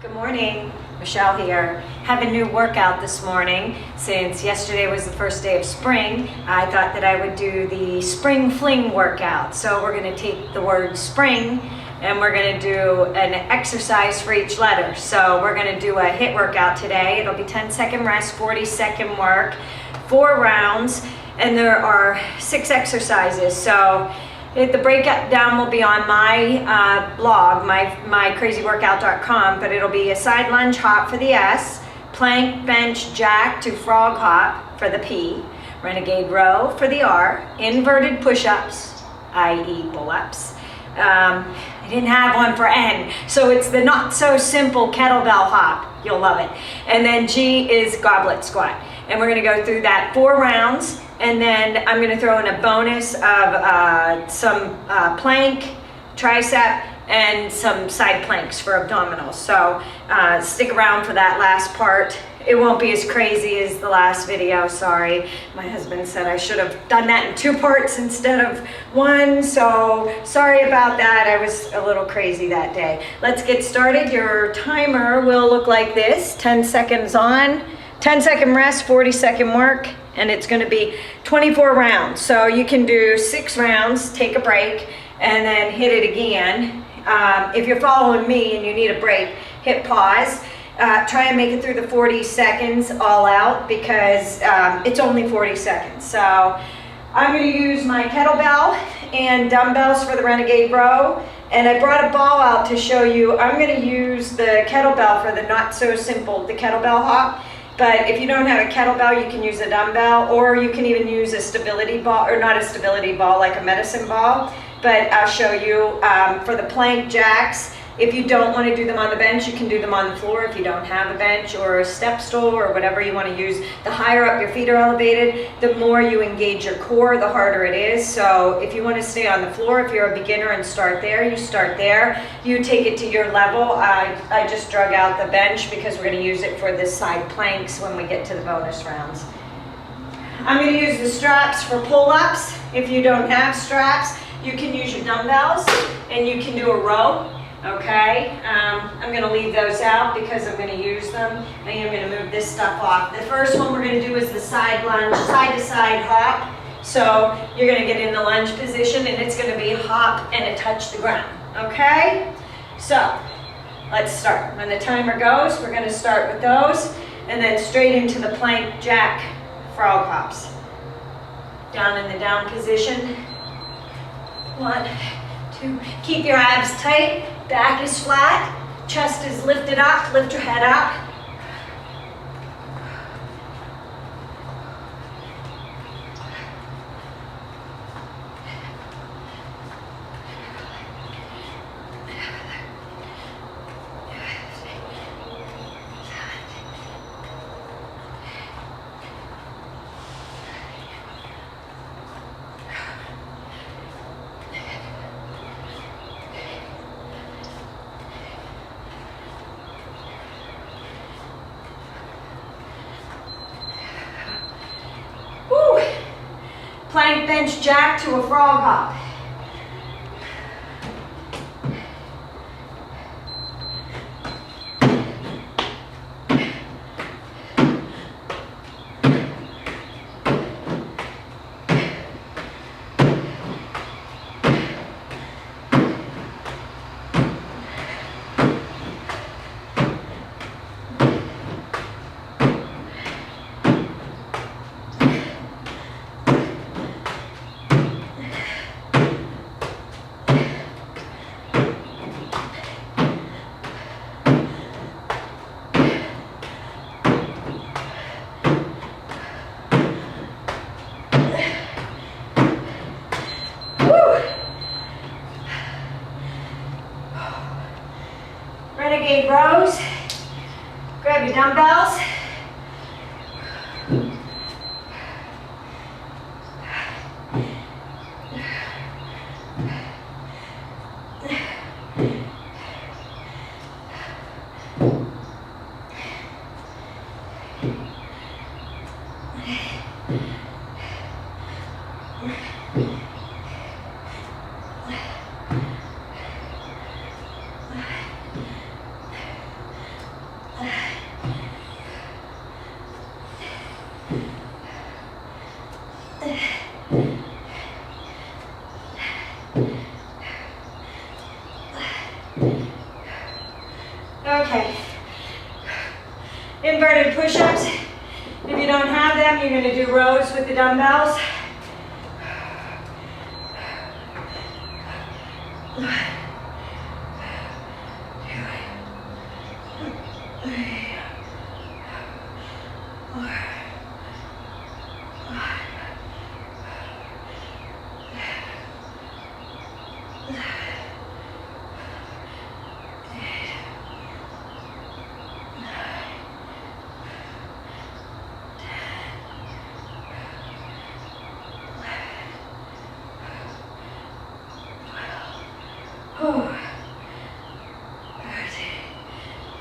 Good morning, Michelle here. Have a new workout this morning. Since yesterday was the first day of spring, I thought that I would do the spring fling workout. So we're going to take the word spring and we're going to do an exercise for each letter. So we're going to do a HIIT workout today. It'll be 10-second rest, 40-second work, 4 rounds, and there are 6 exercises. So the breakdown will be on my blog, mycrazyworkout.com, but it'll be a side lunge hop for the S, plank, bench, jack to frog hop for the P, Renegade Row for the R, inverted push-ups, i.e. pull-ups. I didn't have one for N, so it's the not so simple kettlebell hop. You'll love it. And then G is goblet squat. And we're gonna go through that 4 rounds. And then I'm gonna throw in a bonus of some plank, tricep, and some side planks for abdominals. So stick around for that last part. It won't be as crazy as the last video, sorry. My husband said I should have done that in 2 parts instead of 1, so sorry about that. I was a little crazy that day. Let's get started. Your timer will look like this: 10 seconds on, 10-second rest, 40-second work, and it's gonna be 24 rounds. So you can do 6 rounds, take a break, and then hit it again. If you're following me and you need a break, hit pause. Try and make it through the 40 seconds all out because it's only 40 seconds. So I'm gonna use my kettlebell and dumbbells for the Renegade Row. And I brought a ball out to show you. I'm gonna use the kettlebell for the not so simple, the kettlebell hop. But if you don't have a kettlebell, you can use a dumbbell, or you can even use a stability ball, or not a stability ball, like a medicine ball. But I'll show you for the plank jacks. If you don't want to do them on the bench, you can do them on the floor if you don't have a bench or a step stool or whatever you want to use. The higher up your feet are elevated, the more you engage your core, the harder it is. So if you want to stay on the floor, if you're a beginner and start there, you start there. You take it to your level. I just drug out the bench because we're going to use it for the side planks when we get to the bonus rounds. I'm going to use the straps for pull-ups. If you don't have straps, you can use your dumbbells and you can do a row. Okay, I'm going to leave those out because I'm going to use them. I am going to move this stuff off. The first one we're going to do is the side lunge, side to side hop. So you're going to get in the lunge position and it's going to be hop and a touch the ground. Okay, so let's start. When the timer goes, we're going to start with those and then straight into the plank jack frog hops. Down in the down position. 1, 2, keep your abs tight. Back is flat, chest is lifted up, lift your head up. Plank, bench, jack to a frog hop. Renegade rows. Grab your dumbbells. you're going to do rows with the dumbbells.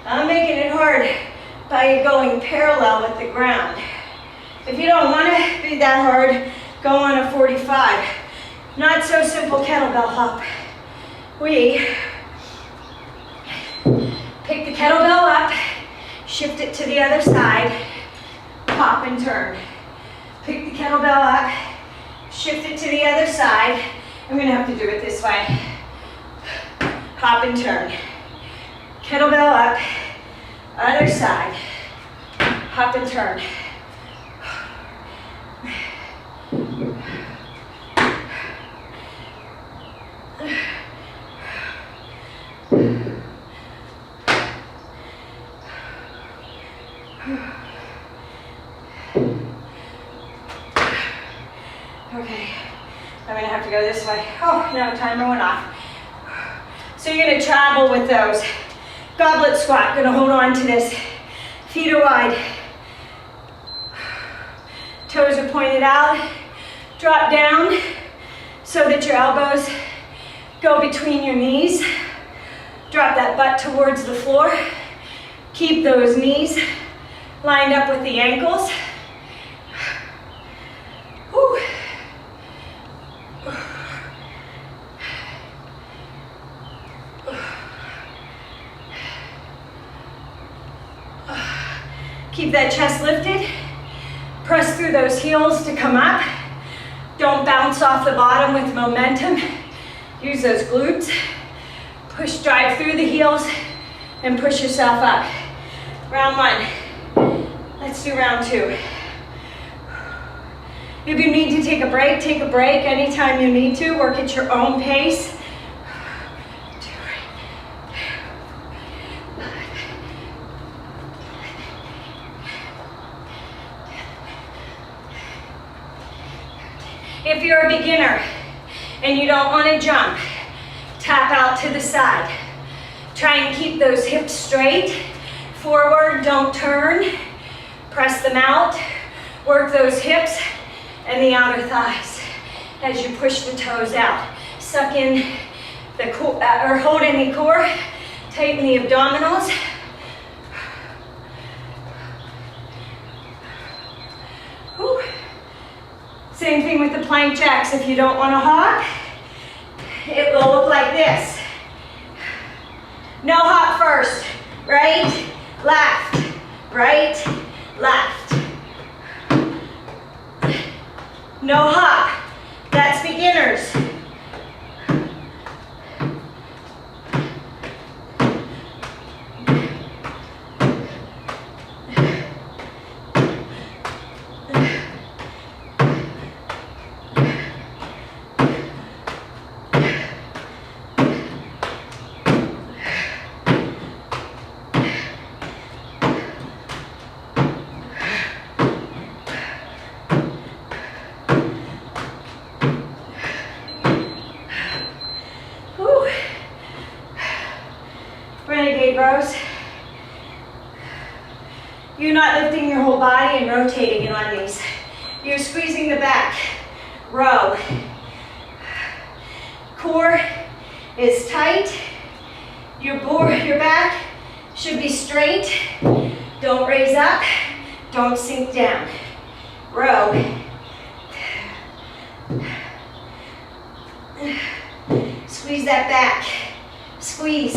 I'm making it hard by going parallel with the ground. If you don't want to be that hard, go on a 45. Not so simple kettlebell hop. We pick the kettlebell up, shift it to the other side, hop and turn. Pick the kettlebell up, shift it to the other side. I'm going to have to do it this way. Hop and turn. Kettlebell up, other side. Hop and turn. Okay, I'm gonna have to go this way. Oh, no, timer went off. So you're gonna travel with those. Goblet squat, gonna hold on to this. Feet are wide. Toes are pointed out. Drop down so that your elbows go between your knees. Drop that butt towards the floor. Keep those knees lined up with the ankles. Whew. Keep that chest lifted. Press through those heels to come up. Don't bounce off the bottom with momentum. Use those glutes. Push, drive through the heels and push yourself up. Round one. Let's do round two. If you need to take a break, take a break anytime you need to. Work at your own pace. If you're a beginner and you don't want to jump, tap out to the side. Try and keep those hips straight. Forward, don't turn. Press them out. Work those hips and the outer thighs as you push the toes out. Suck in the core, or hold in the core. Tighten the abdominals. Whew. Same thing with the plank jacks. If you don't want to hop, it will look like this. No hop first. Right, left, right, left. No hop. That's beginners. Renegade rows. You're not lifting your whole body and rotating it on these. You're squeezing the back. Row. Core is tight. Your back should be straight. Don't raise up. Don't sink down. Row. Squeeze that back. Squeeze.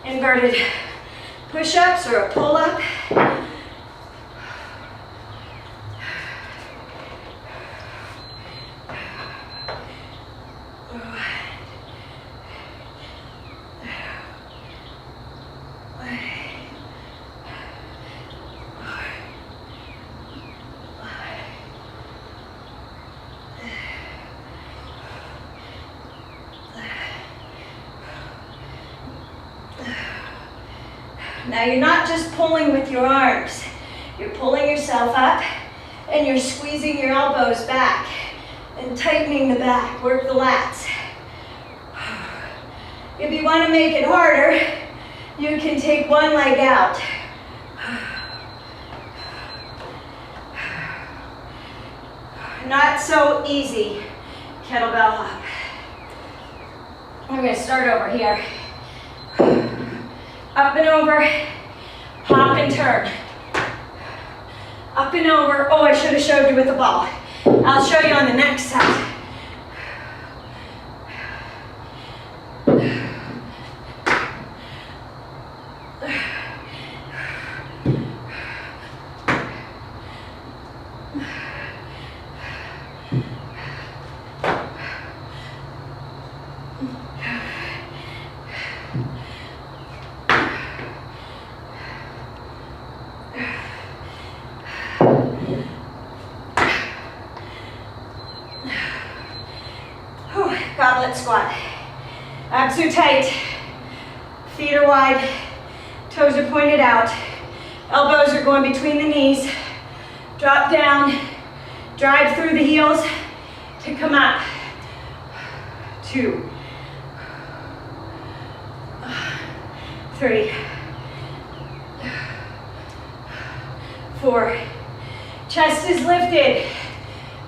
Inverted push-ups or a pull-up. Now you're not just pulling with your arms. You're pulling yourself up and you're squeezing your elbows back and tightening the back. Work the lats. If you want to make it harder, you can take one leg out. Not so easy, kettlebell hop. I'm going to start over here. Up and over, hop and turn. Up and over. Oh, I should have showed you with the ball. I'll show you on the next side. Goblet squat. Abs are tight, feet are wide, toes are pointed out, elbows are going between the knees. Drop down, drive through the heels to come up. 2, 3, 4. Chest is lifted.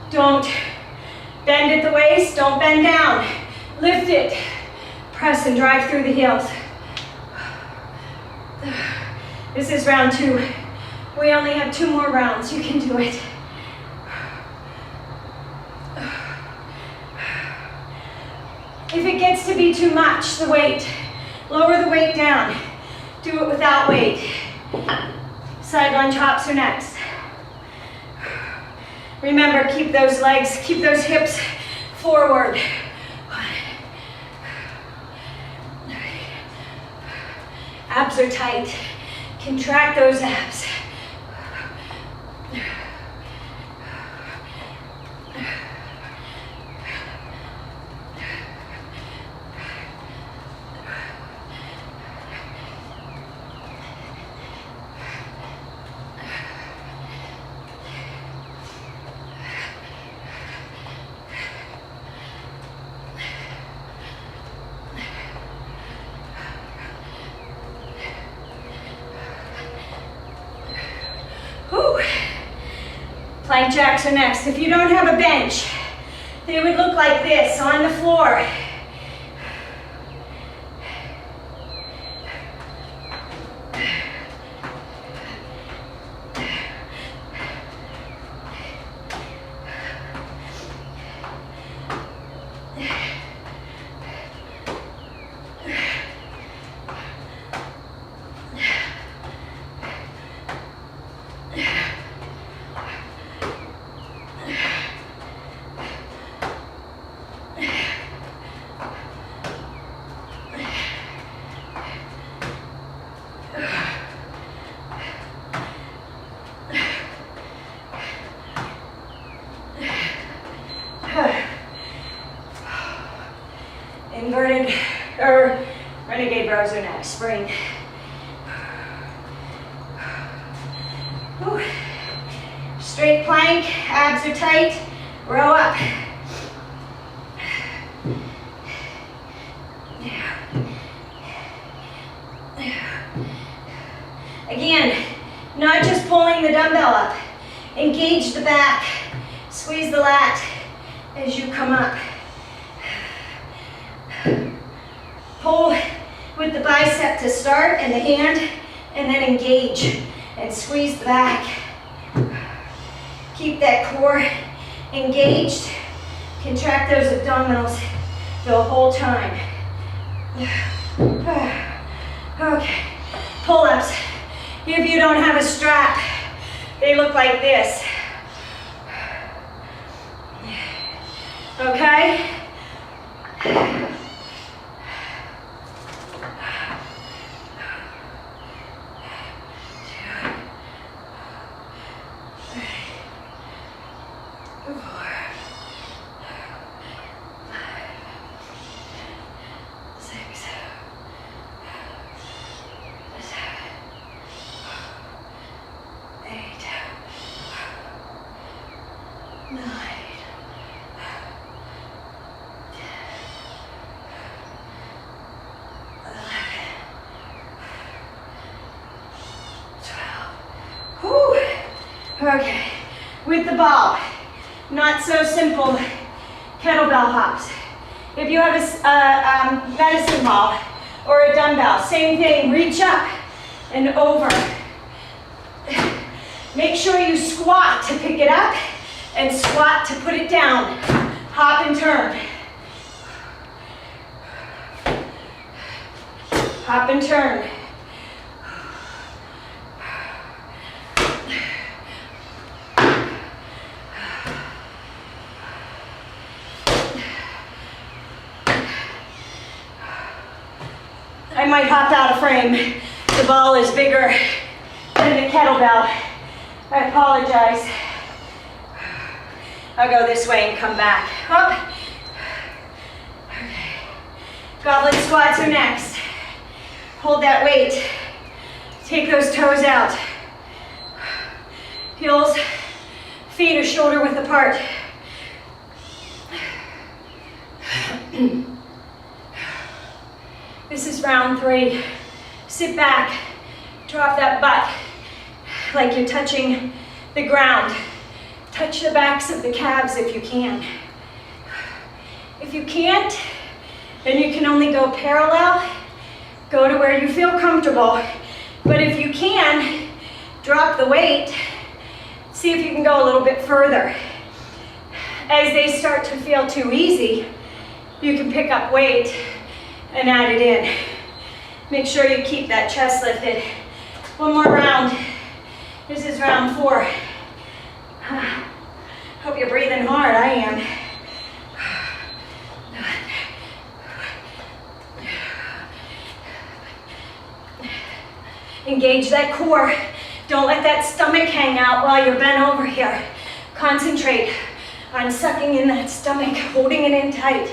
Don't bend at the waist, don't bend down. Lift it. Press and drive through the heels. This is round 2. We only have 2 more rounds. You can do it. If it gets to be too much, the weight, lower the weight down. Do it without weight. Side lunge hops are next. Remember, keep those legs, keep those hips forward. 1. Abs are tight. Contract those abs. Plank jacks are next. If you don't have a bench, they would look like this on the floor. Inverted, or Renegade Rows are next, spring. Whew. Straight plank, abs are tight, row up. Again, not just pulling the dumbbell up. Engage the back, squeeze the lat as you come up. Pull with the bicep to start and the hand, and then engage and squeeze the back. Keep that core engaged. Contract those abdominals the whole time. Okay, pull-ups. If you don't have a strap, they look like this. Okay? Okay, with the ball, not so simple kettlebell hops. If you have a medicine ball or a dumbbell, same thing, reach up and over. Make sure you squat to pick it up and squat to put it down. Hop and turn. Hop and turn. I might hop out of frame. The ball is bigger than the kettlebell. I apologize. I'll go this way and come back. Up. Okay. Goblet squats are next. Hold that weight. Take those toes out. Heels, feet are shoulder width apart. This is round 3. Sit back, drop that butt like you're touching the ground. Touch the backs of the calves if you can. If you can't, then you can only go parallel. Go to where you feel comfortable. But if you can, drop the weight. See if you can go a little bit further. As they start to feel too easy, you can pick up weight and add it in. Make sure you keep that chest lifted. One more round. This is round 4. Hope you're breathing hard. I am. Engage that core. Don't let that stomach hang out while you're bent over here. Concentrate on sucking in that stomach, holding it in tight.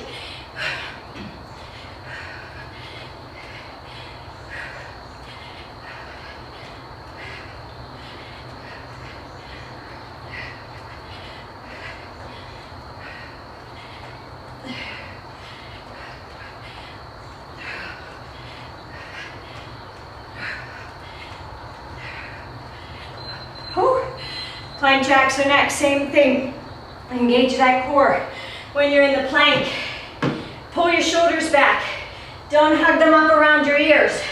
Plank jacks are next, same thing. Engage that core. When you're in the plank, pull your shoulders back. Don't hug them up around your ears.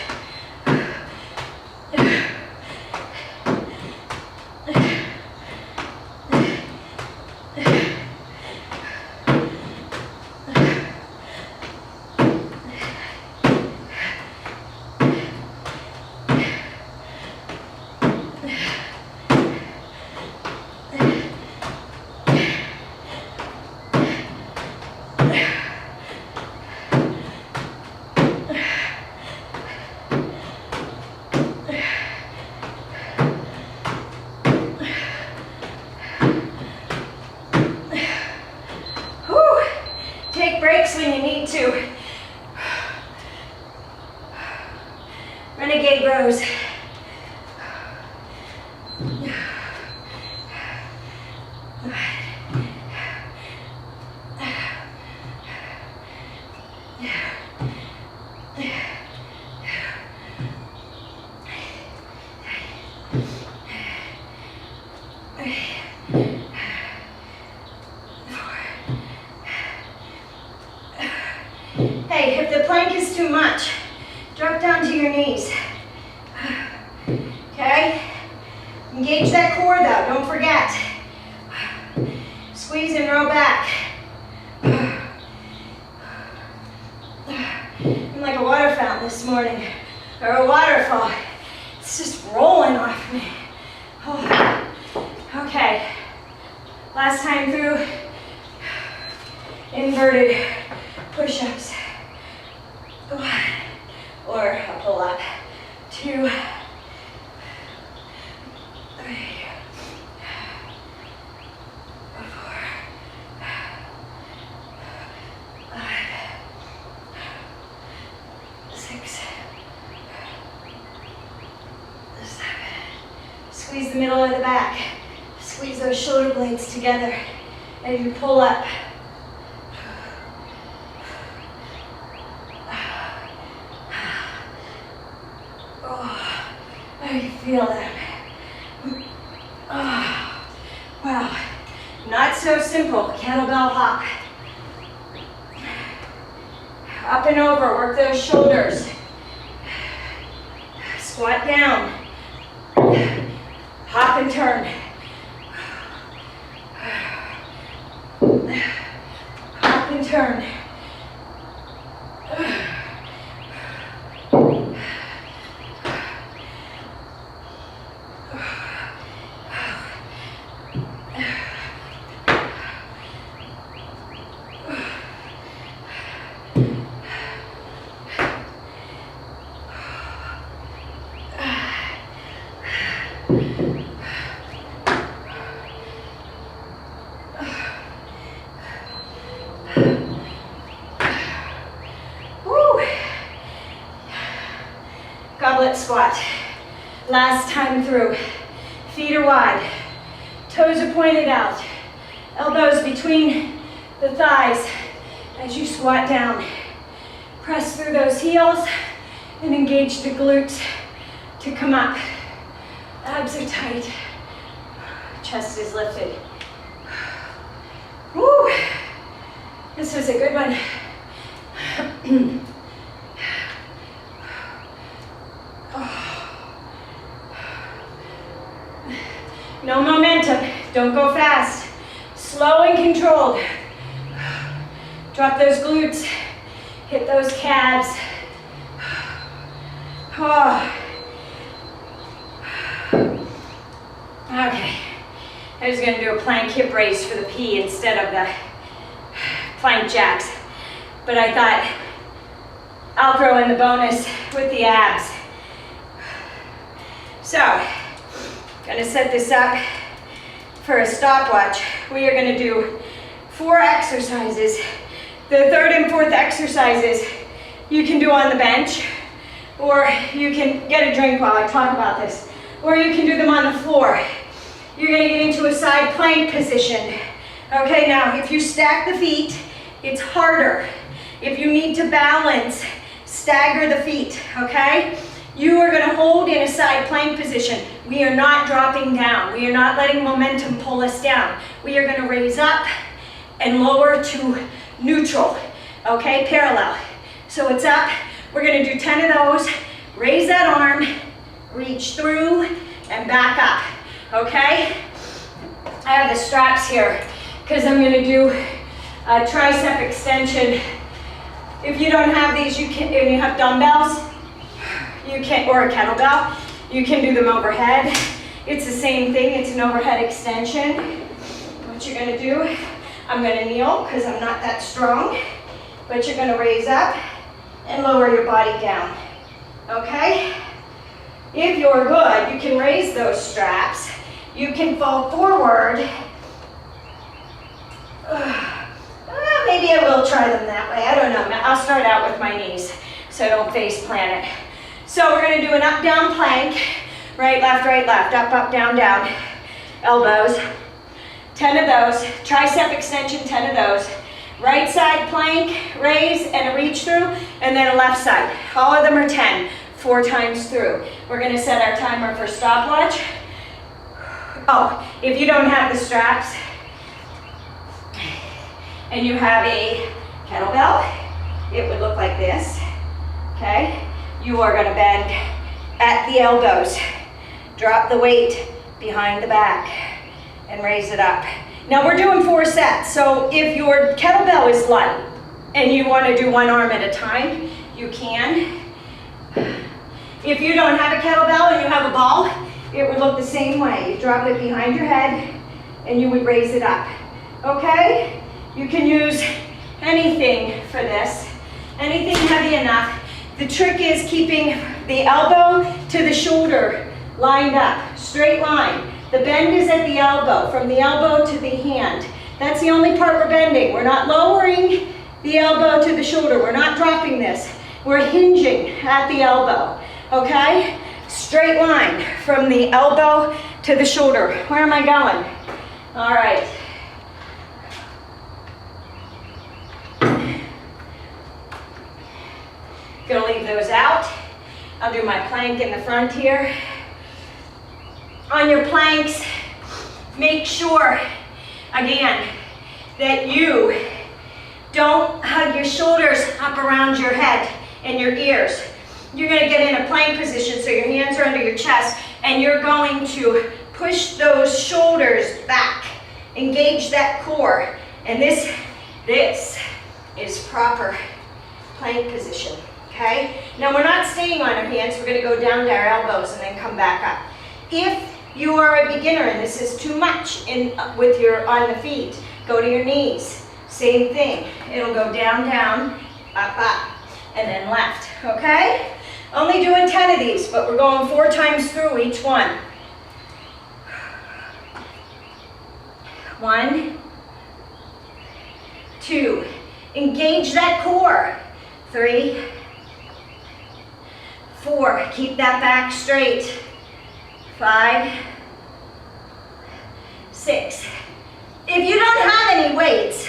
When you need to. Renegade rows. Hey, if the plank is too much, drop down to your knees. Okay? Engage that core though, don't forget. Squeeze and roll back. I'm like a water fountain this morning, or a waterfall. It's just rolling off me. Oh. Okay, last time through, inverted push-ups. 1, or a pull-up. 2, 3, 4, 5, 6, 7. Squeeze the middle of the back. Squeeze those shoulder blades together as you pull up. Oh, I feel that. Oh. Wow, not so simple kettlebell hop. Up and over, work those shoulders. Squat down. Hop and turn. Hop and turn. Goblet squat. Last time through. Feet are wide. Toes are pointed out. Elbows between the thighs as you squat down. Press through those heels and engage the glutes to come up. Abs are tight. Chest is lifted. Woo! This was a good one. No momentum, don't go fast. Slow and controlled. Drop those glutes, hit those calves. Oh. Okay, I was gonna do a plank hip raise for the P instead of the plank jacks, but I thought I'll throw in the bonus with the abs. So, gonna set this up for a stopwatch. We are gonna do 4 exercises. The third and fourth exercises you can do on the bench, or you can get a drink while I talk about this, or you can do them on the floor. You're gonna get into a side plank position. Okay, now if you stack the feet, it's harder. If you need to balance, stagger the feet, okay? You are gonna hold in a side plank position. We are not dropping down. We are not letting momentum pull us down. We are gonna raise up and lower to neutral, okay, parallel. So it's up, we're gonna do 10 of those, raise that arm, reach through, and back up, okay? I have the straps here, because I'm gonna do a tricep extension. If you don't have these, you can, and you have dumbbells, you can, or a kettlebell, you can do them overhead. It's the same thing, it's an overhead extension. What you're gonna do, I'm gonna kneel because I'm not that strong, but you're gonna raise up and lower your body down, okay? If you're good, you can raise those straps. You can fall forward. Maybe I will try them that way, I don't know. I'll start out with my knees so I don't face plant it. So we're gonna do an up, down plank. Right, left, up, down, down. Elbows. 10 of those. Tricep extension, 10 of those. Right side plank, raise and a reach through, and then a left side. All of them are 10, 4 times through. We're gonna set our timer for stopwatch. Oh, if you don't have the straps, and you have a kettlebell, it would look like this, okay? You are gonna bend at the elbows. Drop the weight behind the back and raise it up. Now we're doing 4 sets, so if your kettlebell is light and you want to do one arm at a time, you can. If you don't have a kettlebell and you have a ball, it would look the same way. You drop it behind your head and you would raise it up. Okay? You can use anything for this, anything heavy enough. The trick is keeping the elbow to the shoulder lined up, straight line. The bend is at the elbow, from the elbow to the hand. That's the only part we're bending. We're not lowering the elbow to the shoulder. We're not dropping this. We're hinging at the elbow, okay? Straight line from the elbow to the shoulder. Where am I going? All right. Gonna leave those out. I'll do my plank in the front here. On your planks, Make sure, again, that you don't hug your shoulders up around your head and your ears. You're going to get in a plank position so your hands are under your chest and you're going to push those shoulders back. Engage that core. And this is proper plank position, okay? Now we're not staying on our hands. We're going to go down to our elbows and then come back up. If you are a beginner and this is too much on the feet, go to your knees. Same thing. It'll go down, down, up, up, and then left, okay? Only doing 10 of these, but we're going 4 times through each one. 1, 2. Engage that core. 3, 4. Keep that back straight. 5, 6. If you don't have any weights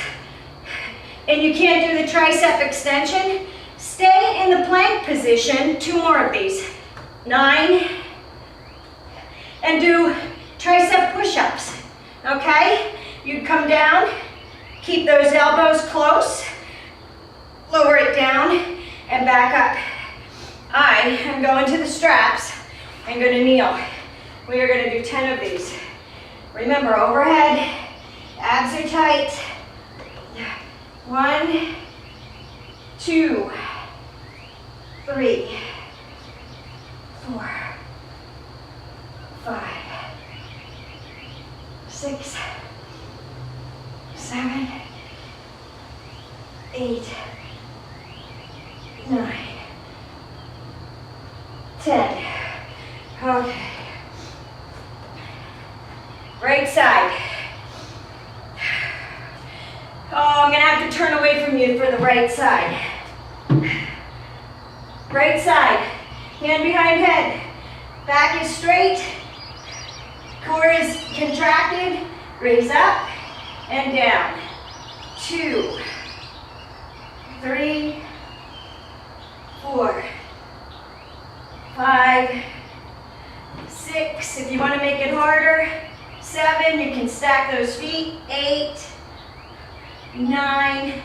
and you can't do the tricep extension, stay in the plank position. 2 more of these. 9. And do tricep push-ups. Okay? You'd come down, keep those elbows close, lower it down, and back up. I am going to the straps and going to kneel. We are going to do 10 of these. Remember, overhead, abs are tight. 1, 2, 3, 4, 5, 6, 7, 8, 9, 10. Okay. Right side. Oh, I'm gonna have to turn away from you for the right side. Right side. Hand behind head. Back is straight. Core is contracted. Raise up and down. 2, 3, 4, 5, 6. If you want to make it harder, 7. You can stack those feet. 8, 9,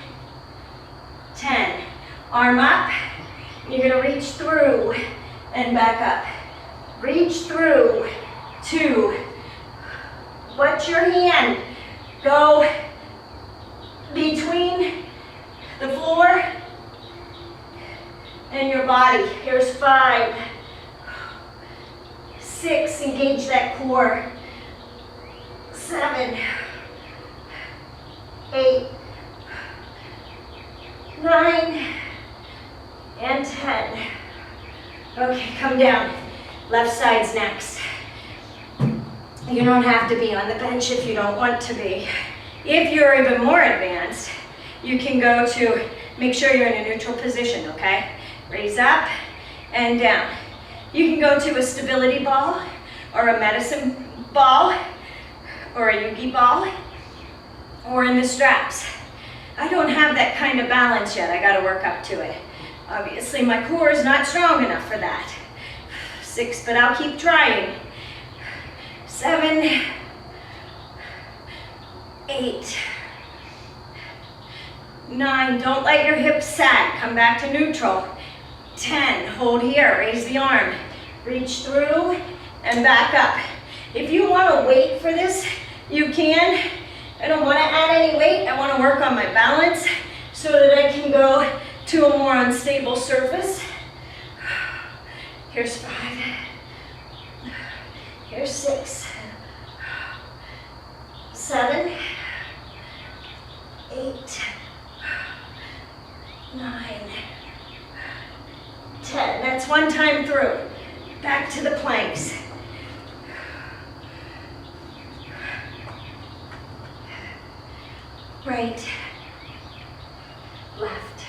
10. Arm up. You're going to reach through and back up. Reach through. 2. Let your hand go between the floor and your body. Here's 5, 6. Engage that core. 7, 8, 9, and 10. Okay, come down. Left side's next. You don't have to be on the bench if you don't want to be. If you're even more advanced, you can go to, make sure you're in a neutral position, okay? Raise up and down. You can go to a stability ball or a medicine ball or a yogi ball or in the straps. I don't have that kind of balance yet. I got to work up to it. Obviously, my core is not strong enough for that. 6, but I'll keep trying. 7, 8, 9. Don't let your hips sag. Come back to neutral. 10. Hold here. Raise the arm. Reach through and back up. If you want to wait for this, you can. I don't want to add any weight. I want to work on my balance so that I can go to a more unstable surface. Here's 5. Here's 6. 7, 8, 9, 10. That's 1 time through. Back to the planks. Right, left.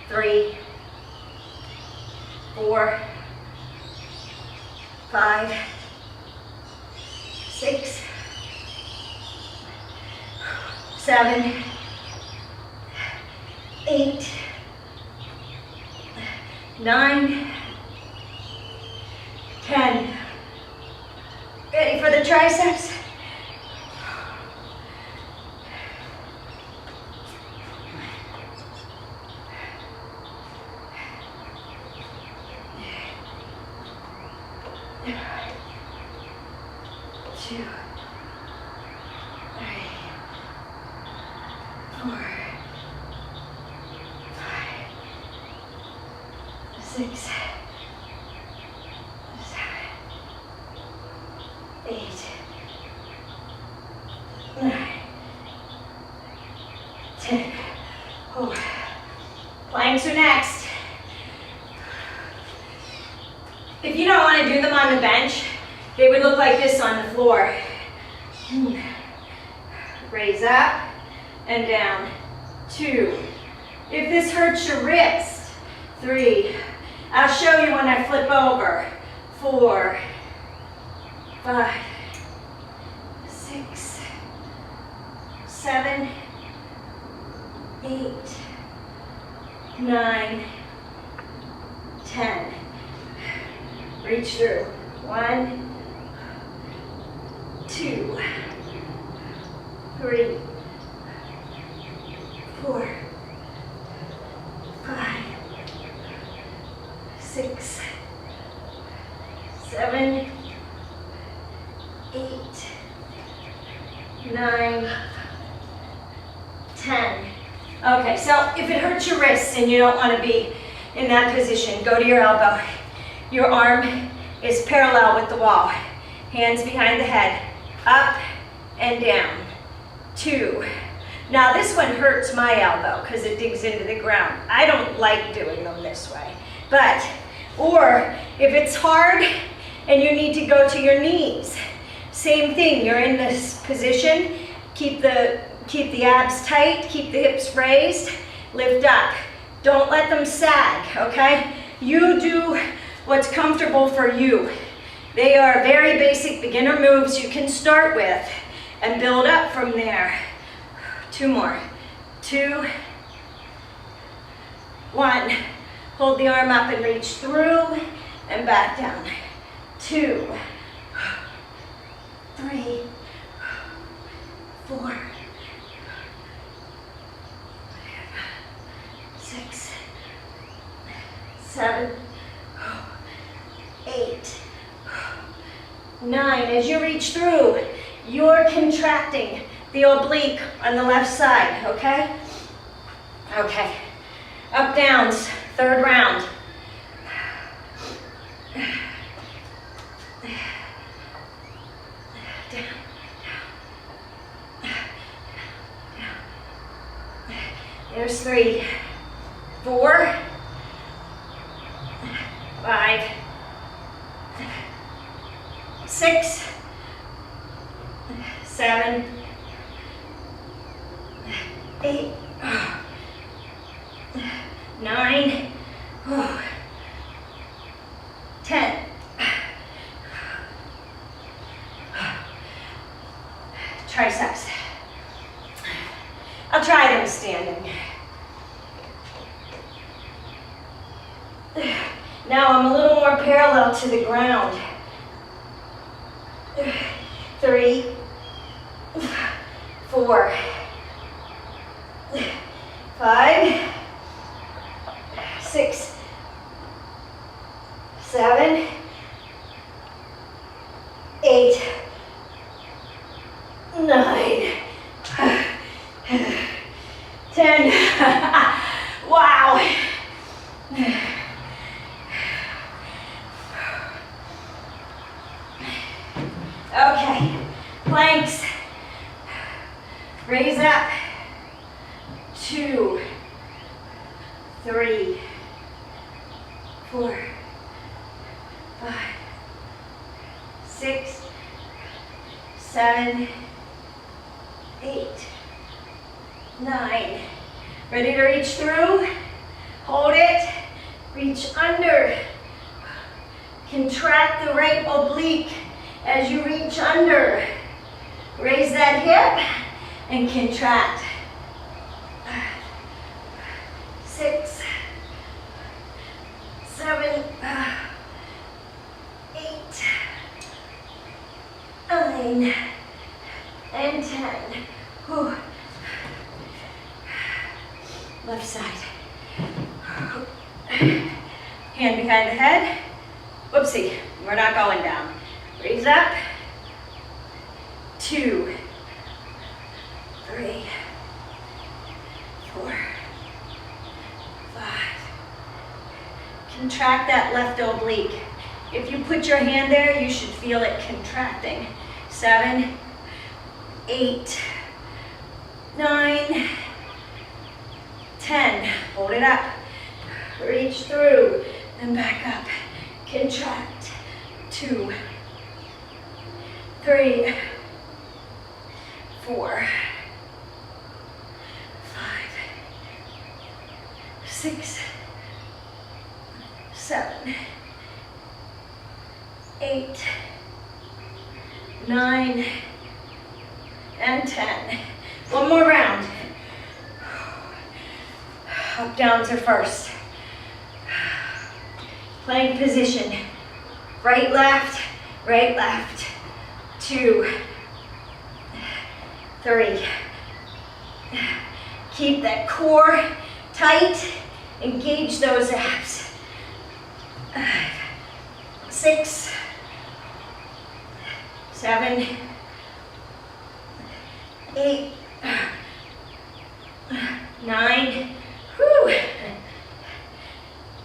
3, 4, 5, 6, 7, 8, 9, 10. Ready for the the triceps. Two, three, 4, 5, 6, 7, 8, 9, 10. Oh. Planks are next. If you don't want to do them on the bench, they would look like this on the floor. Raise up and down. 2. If this hurts your wrist, 3. I'll show you when I flip over. 4, 5, 6, 7, 8, 9, 10. Reach through. 1, 2, 3, 4, 5, 6, 7, 8, 9, 10. Okay, so if it hurts your wrists and you don't want to be in that position, go to your elbow. Your arm is parallel with the wall. Hands behind the head. Up and down. 2. Now this one hurts my elbow because it digs into the ground. I don't like doing them this way. Or if it's hard and you need to go to your knees, same thing. You're in this position. Keep the abs tight. Keep the hips raised. Lift up. Don't let them sag, okay? You do what's comfortable for you. They are very basic beginner moves you can start with and build up from there. 2 more. 2, 1. Hold the arm up and reach through and back down. 2, 3, 4, 6, 7, 8, 9. As you reach through, you're contracting the oblique on the left side, okay? Okay. Up, downs, 3rd round. Down, down, down. There's 3, 4, 5, 6, 7, 8, 9, 10. Triceps. I'll try them standing. Now I'm a little more parallel to the ground. 3, 4, 5, 6, 7, 8, 9, 10. Wow. Okay, planks. Raise up. 2, 3, 4, 5, 6, 7, 8, 9. Ready to reach through? Hold it. Reach under. Contract the right oblique as you reach under. Raise that hip and contract. 6, 7, 8, 9, 9 and 10. Whew. Left side. Hand behind the head. Whoopsie, we're not going down. Raise up. 2, 3, 4, 5. Contract that left oblique. If you put your hand there, you should feel it contracting. 7, 8, 9, 10. Hold it up. Reach through and back up. Contract. 2, 3, 4, 5, 6, 7, 8, 9, and 10. One more round. Up, down to first. Plank position. Right, left, right, left. 2, 3. Keep that core tight. Engage those abs. 6, 7, 8, 9,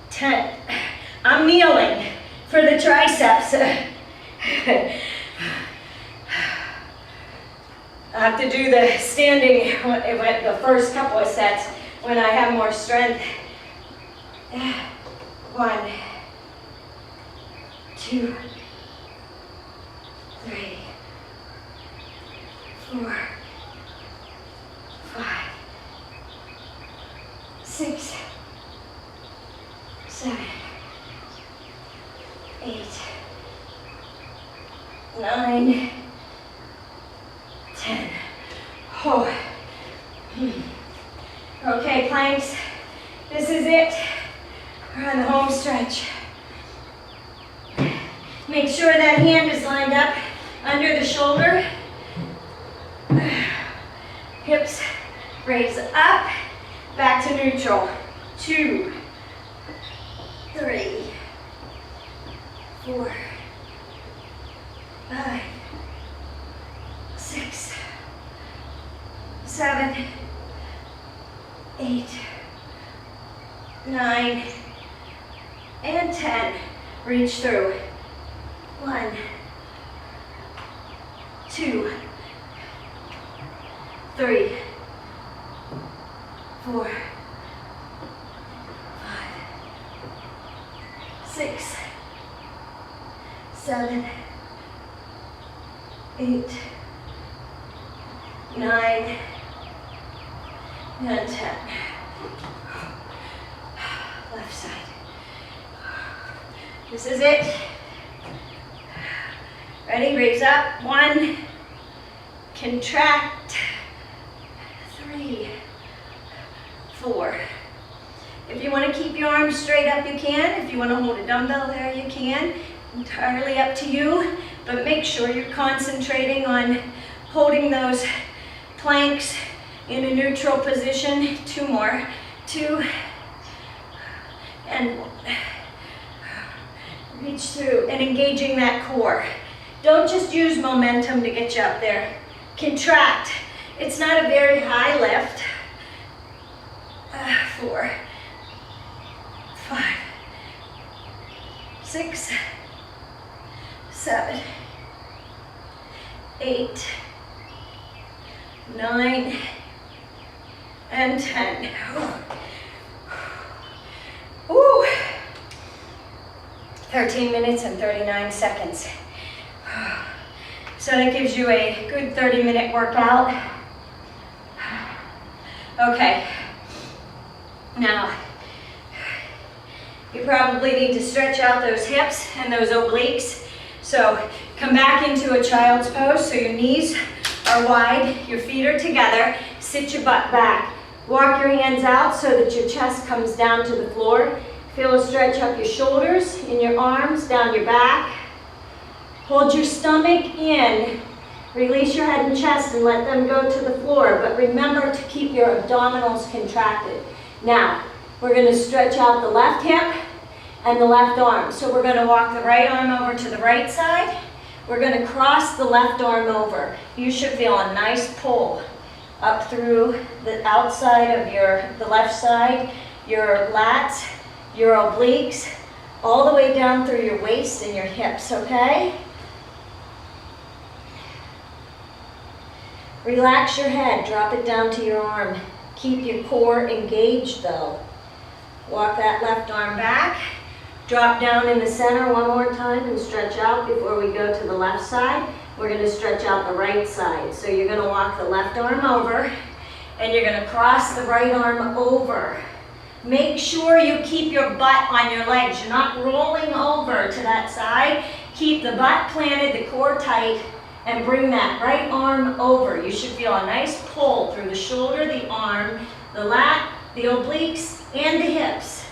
10. I'm kneeling for the triceps. I have to do the standing the first couple of sets when I have more strength. 1, 2, 3, 4, 5, 6, 7, 8, 9, 10. Oh. Okay, planks. This is it. We're on the home stretch. Make sure that hand is lined up under the shoulder. Hips raise up, back to neutral. 2, 3, 4, 5, 6, 7, 8, 9, and 10. Reach through. 1, 2, 3, 4, 5, 6, 7, 8, 9, and 10. Left side. This is it. Ready? Raise up. 1, contract. 3, 4. If you want to keep your arms straight up, you can. If you want to hold a dumbbell there, you can. Entirely up to you, but make sure you're concentrating on holding those planks in a neutral position. 2 more. 2, and 1. Reach through and engaging that core. Don't just use momentum to get you up there. Contract. It's not a very high lift. 4, 5, 6, 7, 8, 9, and 10. Ooh. 13 minutes and 39 seconds. So that gives you a good 30-minute workout. Okay. Now, you probably need to stretch out those hips and those obliques. So come back into a child's pose so your knees are wide, your feet are together. Sit your butt back. Walk your hands out so that your chest comes down to the floor. Feel a stretch up your shoulders, in your arms, down your back. Hold your stomach in Release your head and chest and let them go to the floor, but remember to keep your abdominals contracted. Now, we're going to stretch out the left hip and the left arm. So we're going to walk the right arm over to the right side. We're going to cross the left arm over. You should feel a nice pull up through the outside of the left side, your lats, your obliques, all the way down through your waist and your hips, okay? Relax your head, drop it down to your arm. Keep your core engaged though. Walk that left arm back. Drop down in the center one more time and stretch out before we go to the left side. We're going to stretch out the right side. So you're going to walk the left arm over and you're going to cross the right arm over. Make sure you keep your butt on your legs. You're not rolling over to that side. Keep the butt planted, the core tight, and bring that right arm over. You should feel a nice pull through the shoulder, the arm, the lat, the obliques, and the hips.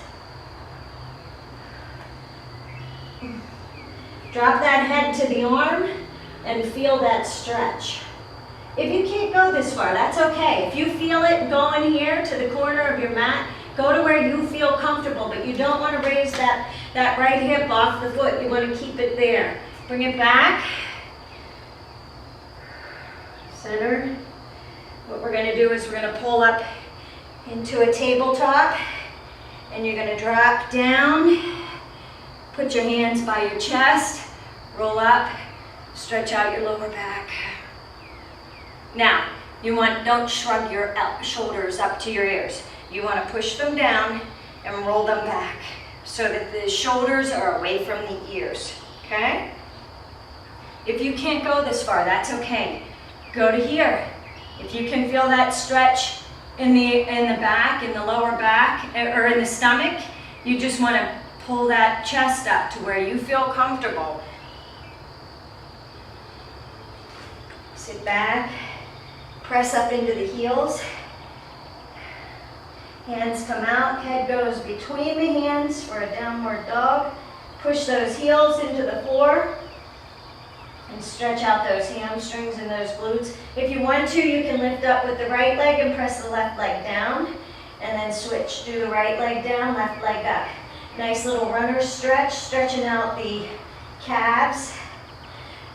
Drop that head to the arm and feel that stretch. If you can't go this far, that's okay. If you feel it going here to the corner of your mat, go to where you feel comfortable, but you don't want to raise that right hip off the foot. You want to keep it there. Bring it back. Center. What we're going to do is we're going to pull up into a tabletop, and you're going to drop down. Put your hands by your chest, roll up, stretch out your lower back. Now, don't shrug your shoulders up to your ears. You want to push them down and roll them back so that the shoulders are away from the ears, okay? If you can't go this far, that's okay. Go to here. If you can feel that stretch in the back, in the lower back, or in the stomach, you just want to pull that chest up to where you feel comfortable. Sit back, press up into the heels. Hands come out, head goes between the hands for a downward dog. Push those heels into the floor and stretch out those hamstrings and those glutes. If you want to, you can lift up with the right leg and press the left leg down, and then switch. Do the right leg down, left leg up. Nice little runner stretch, stretching out the calves.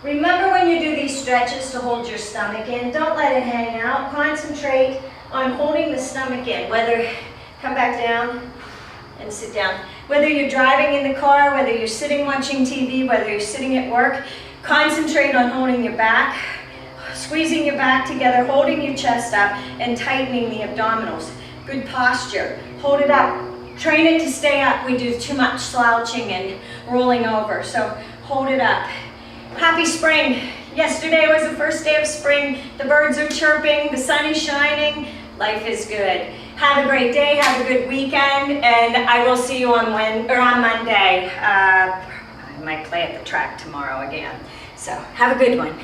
Remember when you do these stretches to hold your stomach in. Don't let it hang out. Concentrate on holding the stomach in. Come back down and sit down. Whether you're driving in the car, whether you're sitting watching TV, whether you're sitting at work, concentrate on holding your back, squeezing your back together, holding your chest up, and tightening the abdominals. Good posture. Hold it up. Train it to stay up. We do too much slouching and rolling over, so hold it up. Happy spring. Yesterday was the first day of spring. The birds are chirping, the sun is shining, life is good. Have a great day, have a good weekend, and I will see you on Monday. I might play at the track tomorrow again. So have a good one.